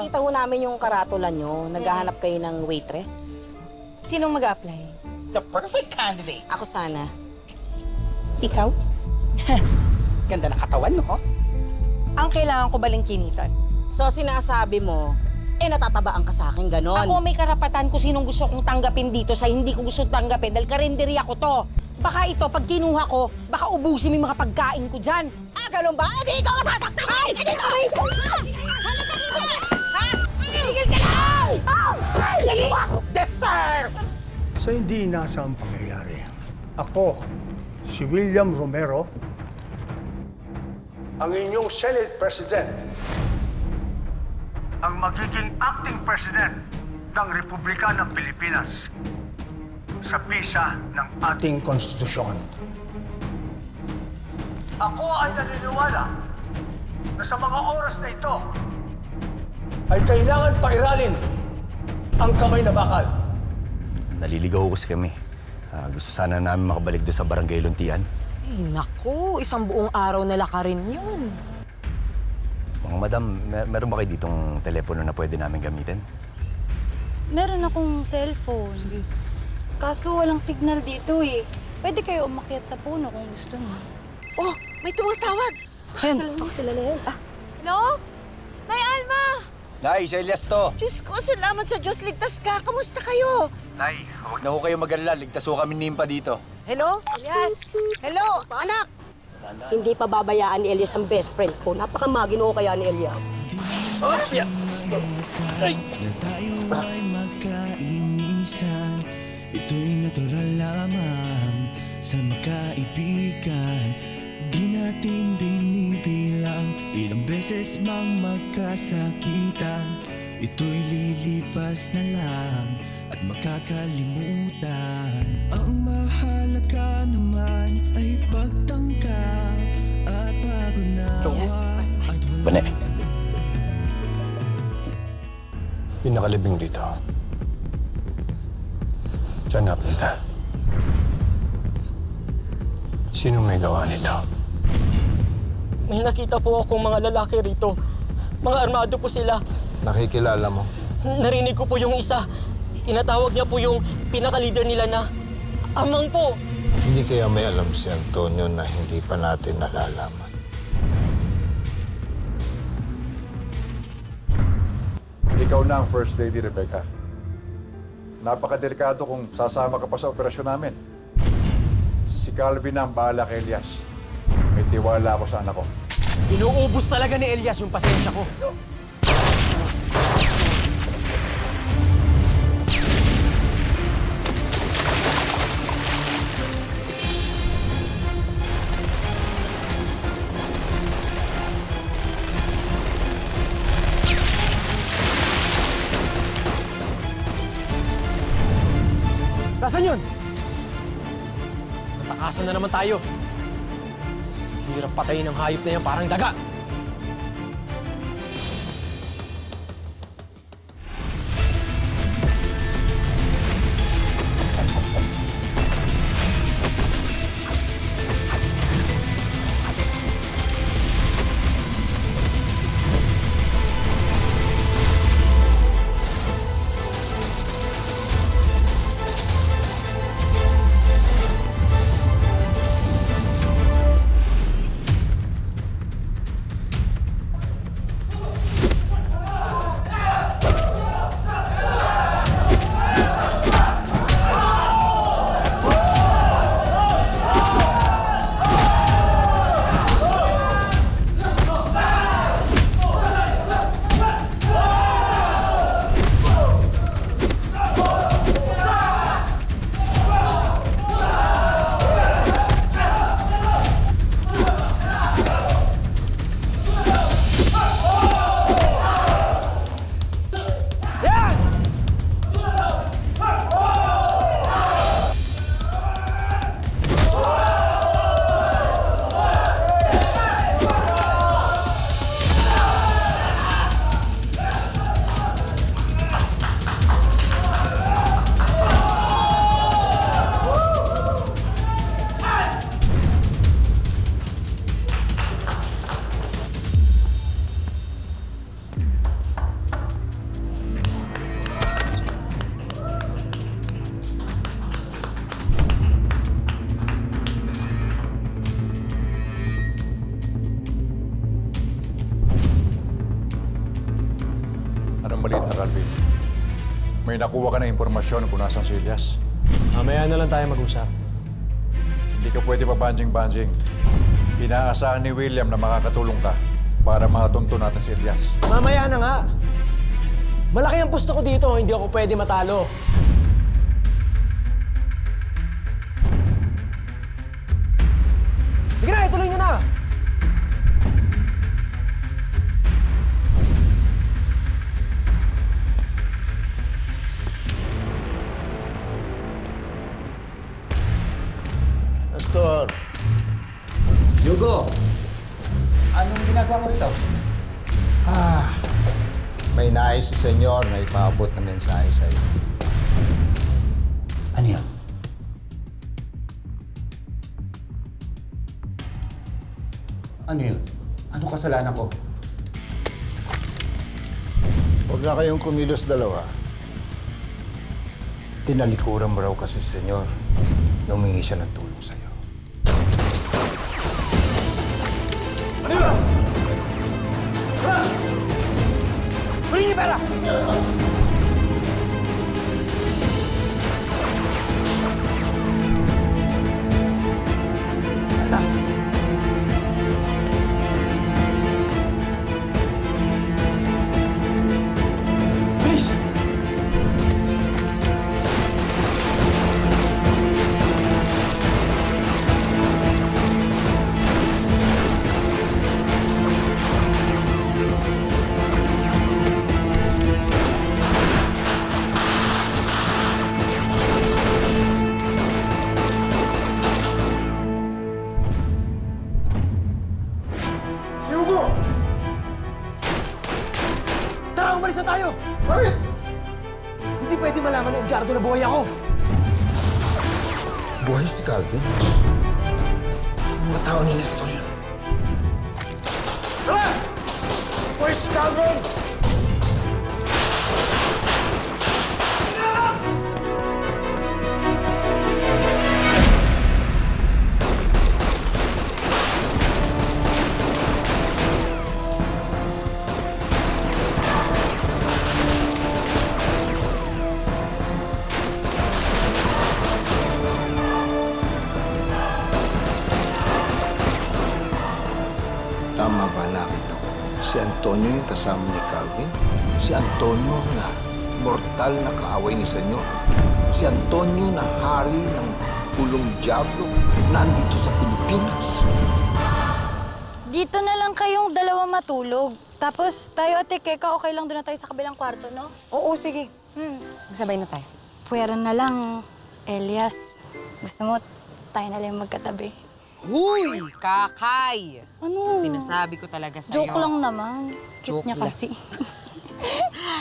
Nakita ho namin yung karatula nyo. Naghahanap kayo ng waitress. Sinong mag-a-apply? The perfect candidate. Ako sana. Ikaw? Ganda ng katawan, no? Ang kailangan ko balingkinitan. So sinasabi mo, natatabaan ka sa akin, ganon. Ako may karapatan kung sinong gusto kong tanggapin dito sa hindi ko gusto tanggapin dahil karinderya ko to. Baka ito, pag kinuha ko, baka ubusin mo yung mga pagkain ko dyan. Ah, ganon ba? Hindi ikaw masasaktan! Ay! Hindi dito! Ha? Tigil ka lang! Yes, sir! Sa hindi inaasahang pangyayari, ako, si William Romero, ang inyong Senate President, ang magiging acting President ng Republika ng Pilipinas sa bisa ng ating konstitusyon. Ako ay naniniwala na sa mga oras na ito ay kailangan pairalin ang kamay na bakal. Naliligaw kasi kami. Gusto sana namin makabalik doon sa Barangay Luntian. Ay, naku, isang buong araw na lakarin yun. Mga madam, meron ba kayo ditong telepono na pwede namin gamitin? Meron akong cellphone. Sige. Kaso walang signal dito eh. Pwede kayo umakyat sa puno kung gusto niyo. Oh, may tumatawag. Sila na yan. Hello? Nay Alma! Nay, si Elias to! Diyos ko, salamat sa Diyos. Ligtas ka. Kamusta kayo? Nay, huwag na ho kayo mag-alala. Ligtas ho kami nimpa dito. Hello? Elias? Hello, anak. Hindi pa babayaan ni Elias ang best friend ko. Napakamaginoo kaya ni Elias. Na tayo ay magkainisan. Ito'y natural lamang sa magkaibigan. Di natin binibilang ilang beses mang magkasakitan. Ito'y lilipas na lang at makakalimutan. Ang mahalaga naman ay pagtangkap at pag-unawa. Yes. Bane. Yung nakalibing dito. Saan napunta? Sino may gawa nito? May nakita po akong mga lalaki rito. Mga armado po sila. Nakikilala mo? Narinig ko po yung isa. Tinatawag niya po yung pinaka-leader nila na Amang po. Hindi kaya may alam si Antonio na hindi pa natin nalalaman. Ikaw na ang First Lady, Rebecca. Napakadelikado kung sasama ka pa sa operasyon namin. Si Calvin ang bahala kay Elias. May tiwala ako sa anak ko. Inuubos talaga ni Elias yung pasensya ko. Nasaan yun? Natakasan na naman tayo. Hirap patayin ng hayop na yan parang daga. may nakuha ka na impormasyon kung nasan si Elias. Mamaya na lang tayo mag-usap. Hindi ka pwede pabanjing-banjing. Inaasahan ni William na makakatulong ka para matunto natin si Elias. Mamaya na nga. Malaki ang pusto ko dito, hindi ako pwede matalo. Sige na, ituloy nyo na! Pastor, Hugo, anong ginagawa mo rito? may nais si Senyor na ipaabot na mensahe sa iyo. Ano yan? Ano yun? Ano kasalanan ko? Huwag na kayong kumilos dalawa. Tinalikuran mo raw kasi si Senyor. Humingi siya ng tulong sa iyo. Huli niyo pera! Bilis! Si Hugo! Tara, umalis na tayo! Bakit? Hindi pwede malaman ni Edgardo na buhay ako. Buhay si Calvin? Ang mga tao ni Nestor yun. Tara! Buhay si Calvin! Tama ba nakita ko? Si Antonio yung kasama ni Calvin? Si Antonio na mortal na kaaway ni Senyor. Si Antonio na hari ng pulong diablo na andito sa Pilipinas. Dito na lang kayong dalawa matulog. Tapos tayo at Keka, okay lang doon na tayo sa kabilang kwarto, no? Oo, sige. Magsabay na tayo. Pwera na lang, Elias. Gusto mo, tayo na lang magkatabi. Huy! Kakay! Ano? Sinasabi ko talaga sa'yo. Joke lang naman. Cute Joke niya lang. kasi.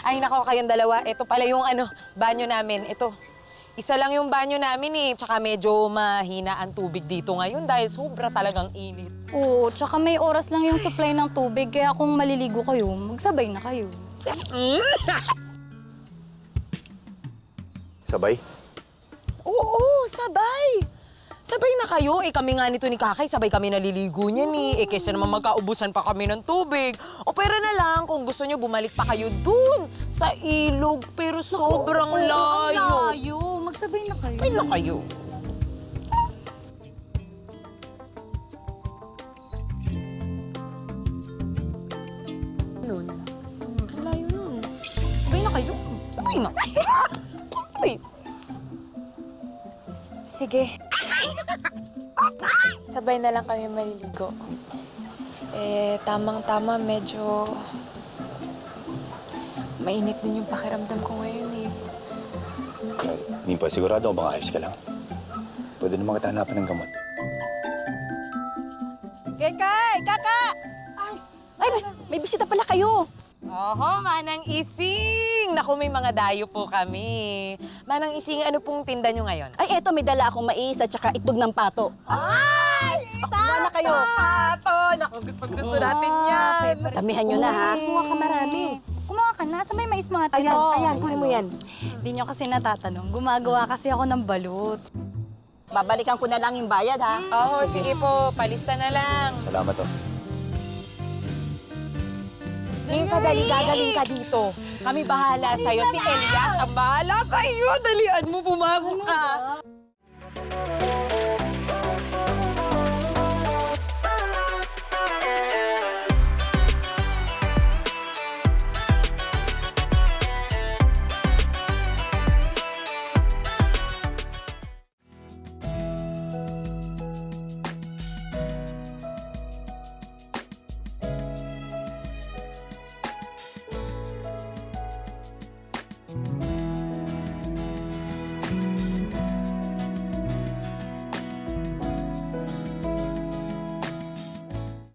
Ay, nako, kayong dalawa. Ito pala yung banyo namin. Ito. Isa lang yung banyo namin eh. Tsaka medyo mahina ang tubig dito ngayon dahil sobra talagang init. Oo, tsaka may oras lang yung supply ng tubig. Kaya kung maliligo kayo, magsabay na kayo. Sabay? Oo, sabay. Sabay na kayo. Eh, kami nga nito ni Kakay, sabay kami naliligo niyan eh. Eh, kaysa naman magkaubusan pa kami ng tubig. O pera na lang kung gusto nyo, bumalik pa kayo dun sa ilog. Pero sobrang layo. Ang layo. Magsabay na kayo. Sabay na kayo. Nun. Ang layo nun. Sabay na kayo. Sabay na. Sabay. Sige. Sabay na lang kami maliligo. Eh, tamang-tama, medyo mainit din yung pakiramdam ko ngayon eh. Mimpa, sigurado bang ayos ka lang? Pwede naman kita hanapan ng gamot. Kekay! Kaka! Ay, may bisita pala kayo. Oho, Manang Ising! Naku, may mga dayo po kami. Manang Ising, ano pong tinda nyo ngayon? Ay, eto, may dala akong mais at saka itlog ng pato. Ay! na kayo. Pato! Naku, gusto natin yan. Damihan nyo na, ha? Kumuha ka marami. Kumuha ka na. Sa may mais mga tito. Ayan, kunin mo yan. Hindi nyo kasi natatanong. Gumagawa kasi ako ng balut. Babalikan ko na lang yung bayad, ha? Oo, sige po. Palista na lang. Salamat, oh. Nympha, dali, gagaling ka dito. Kami bahala sa'yo. Si Elias ang bahala sa'yo. Dalian mo, pumasok ka.